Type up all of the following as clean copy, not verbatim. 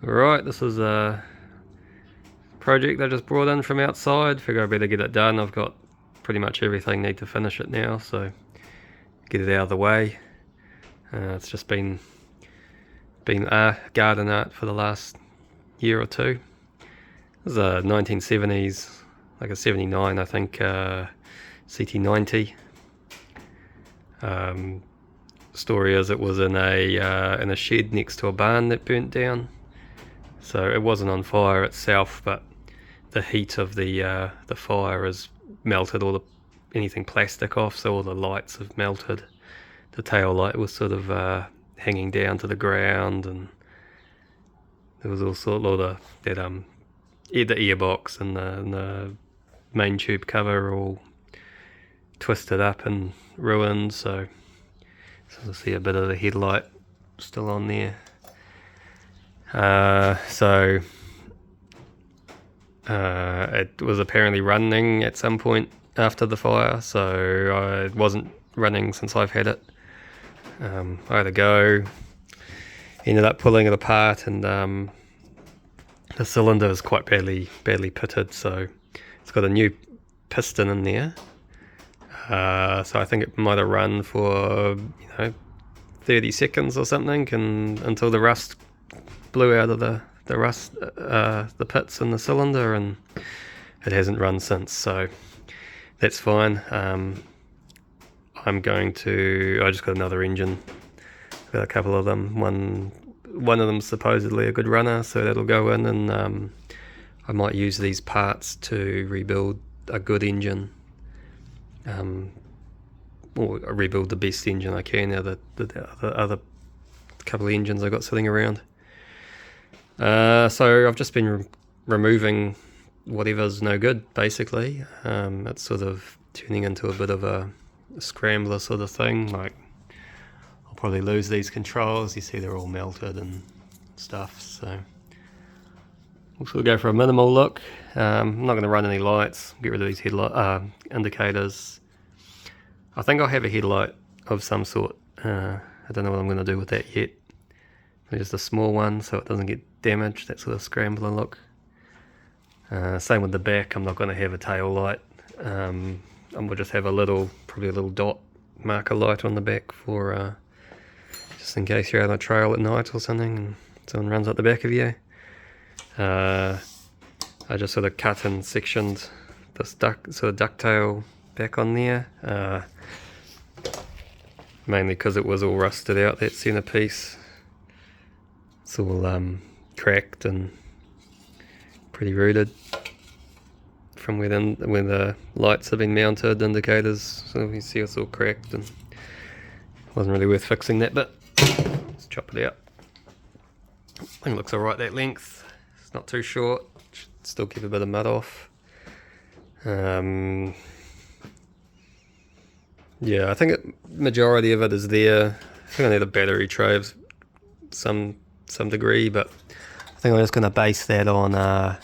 Right, this is a project I just brought in from outside. Figure I better get it done. I've got pretty much everything need to finish it now, so get it out of the way. It's just been garden art for the last year or two. This is a 1970s, like a 79 I think, CT90. Story is it was in a shed next to a barn that burnt down. So it wasn't on fire itself, but the heat of the fire has melted anything plastic off, so all the lights have melted. The tail light was sort of hanging down to the ground, and there was also a lot of that the earbox and the main tube cover all twisted up and ruined. So you'll see a bit of the headlight still on there. It was apparently running at some point after the fire, so it wasn't running since I've had it. I had a go, ended up pulling it apart, and the cylinder is quite badly pitted, so it's got a new piston in there. So I think it might have run for 30 seconds or something, and until the rust blew out of the pits in the cylinder, and it hasn't run since, so that's fine. I just got another engine, got a couple of them. One of them's supposedly a good runner, so that'll go in, and I might use these parts to rebuild a good engine, or rebuild the best engine I can out of the other couple of engines I got sitting around. So I've just been removing whatever's no good, basically. It's sort of turning into a bit of a scrambler sort of thing. Like, I'll probably lose these controls. You see they're all melted and stuff, so we'll sort of go for a minimal look. I'm not going to run any lights, get rid of these headlight indicators. I think I'll have a headlight of some sort. I don't know what I'm going to do with that yet. Just a small one so it doesn't get damaged, that sort of scrambler look. Same with the back, I'm not going to have a tail light. We'll just have probably a little dot marker light on the back for just in case you're out on a trail at night or something and someone runs up the back of you. I just sort of cut and sectioned this ducktail back on there, mainly because it was all rusted out, that centerpiece. It's all cracked and pretty rooted from where the lights have been mounted, indicators, so you see it's all cracked, and wasn't really worth fixing that bit. Let's chop it out. I think it looks alright, that length. It's not too short, should still keep a bit of mud off. Yeah, I think majority of it is there. I think I need a battery tray of some degree, but I think I'm just going to base that on I'll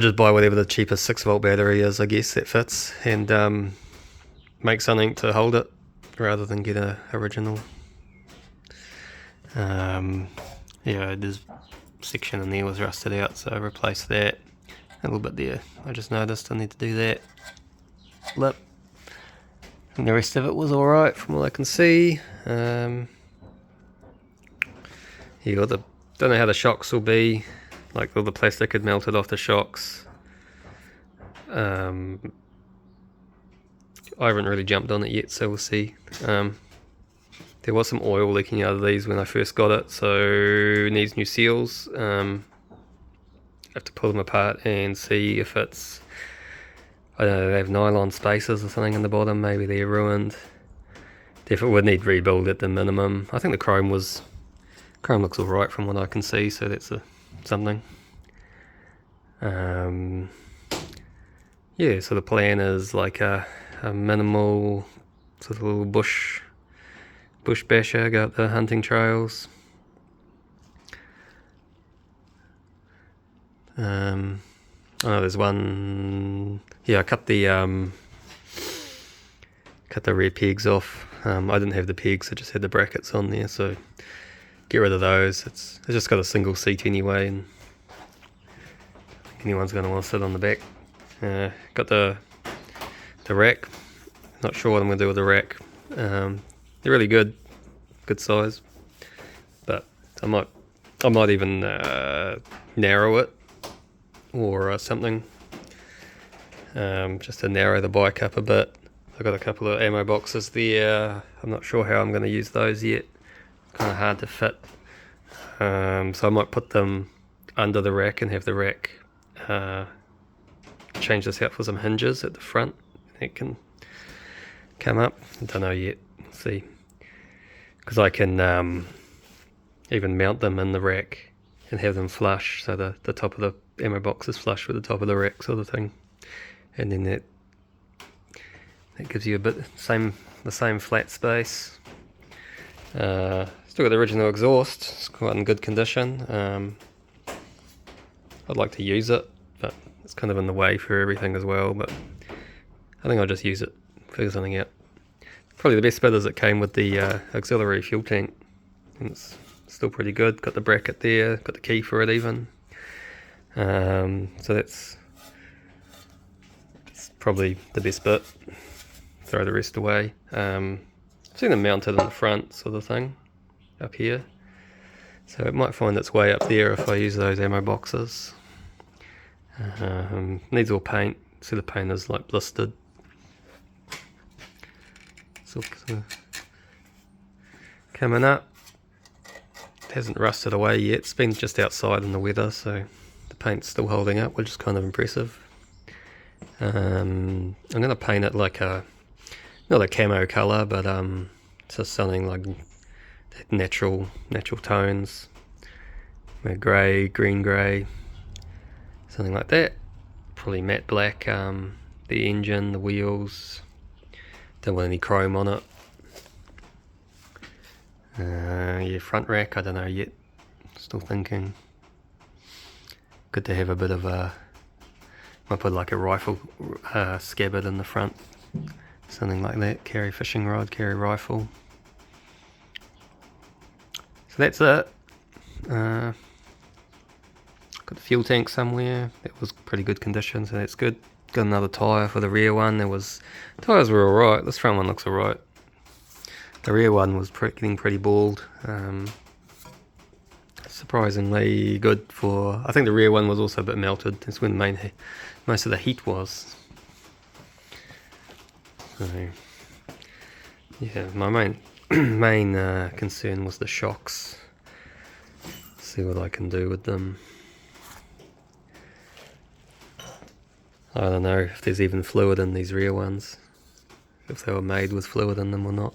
just buy whatever the cheapest 6-volt battery is, I guess, that fits, and make something to hold it rather than get a original. Yeah, this section in there was rusted out, so I replaced that. A little bit there, I just noticed I need to do that. Lip. And the rest of it was alright from what I can see. Yeah, don't know how the shocks will be. Like, all the plastic had melted off the shocks. I haven't really jumped on it yet, so we'll see. There was some oil leaking out of these when I first got it, so it needs new seals. I have to pull them apart and see if it's, I don't know, they have nylon spacers or something in the bottom, maybe they're ruined. Definitely would need rebuild at the minimum. I think the chrome looks alright from what I can see, so that's something. Yeah, so the plan is like a minimal sort of little bush basher, go up the hunting trails. Oh, there's one. Yeah, I cut the rear pegs off. I didn't have the pegs, I just had the brackets on there, so get rid of those. It's just got a single seat anyway, and anyone's going to want to sit on the back. Got the rack. Not sure what I'm going to do with the rack. They're really good size, but I might even narrow it or something, just to narrow the bike up a bit. I've got a couple of ammo boxes there. I'm not sure how I'm going to use those yet. Kind of hard to fit, so I might put them under the rack and have the rack change this out for some hinges at the front. It can come up. I don't know yet. We'll see, because I can even mount them in the rack and have them flush, so the top of the ammo box is flush with the top of the rack, sort of thing. And then that gives you a bit the same flat space. Still got the original exhaust. It's quite in good condition. I'd like to use it, but it's kind of in the way for everything as well. But I think I'll just use it, figure something out. Probably the best bit is it came with the auxiliary fuel tank, and it's still pretty good. Got the bracket there, got the key for it even. So that's probably the best bit. Throw the rest away. I've seen them mounted in the front, sort of thing, up here. So it might find its way up there if I use those ammo boxes. Needs all paint. See, the paint is like blistered. So coming up. It hasn't rusted away yet. It's been just outside in the weather, so the paint's still holding up, which is kind of impressive. I'm going to paint it like not a camo colour, but just something like natural tones, grey, green grey, something like that. Probably matte black. The engine, the wheels. Don't want any chrome on it. Yeah, front rack, I don't know yet. Still thinking. Good to have a bit of a. Might put like a rifle scabbard in the front. Something like that. Carry fishing rod, carry rifle. So that's it. Got the fuel tank somewhere. That was pretty good condition, so that's good. Got another tyre for the rear one. Tyres were alright. This front one looks alright. The rear one was getting pretty bald. Surprisingly good for. I think the rear one was also a bit melted. That's when most of the heat was. So, yeah, my main concern was the shocks. See what I can do with them. I don't know if there's even fluid in these rear ones, if they were made with fluid in them or not.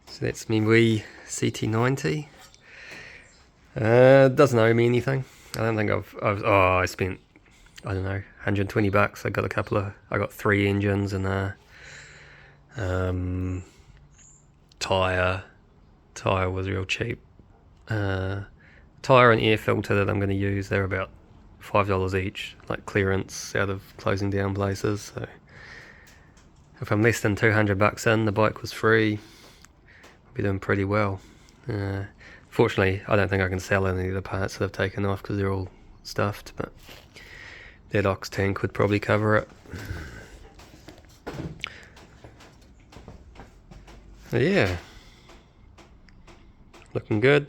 So that's me wee CT90. Doesn't owe me anything. I don't think I spent, I don't know, $120. I got 3 engines and a tyre. Tyre was real cheap. Tyre and air filter that I'm going to use, they're about $5 each, like clearance out of closing down places. So if I'm less than $200 in, the bike was free. I'll be doing pretty well. Fortunately, I don't think I can sell any of the parts that I've taken off because they're all stuffed, but that ox tank would probably cover it. So yeah, looking good.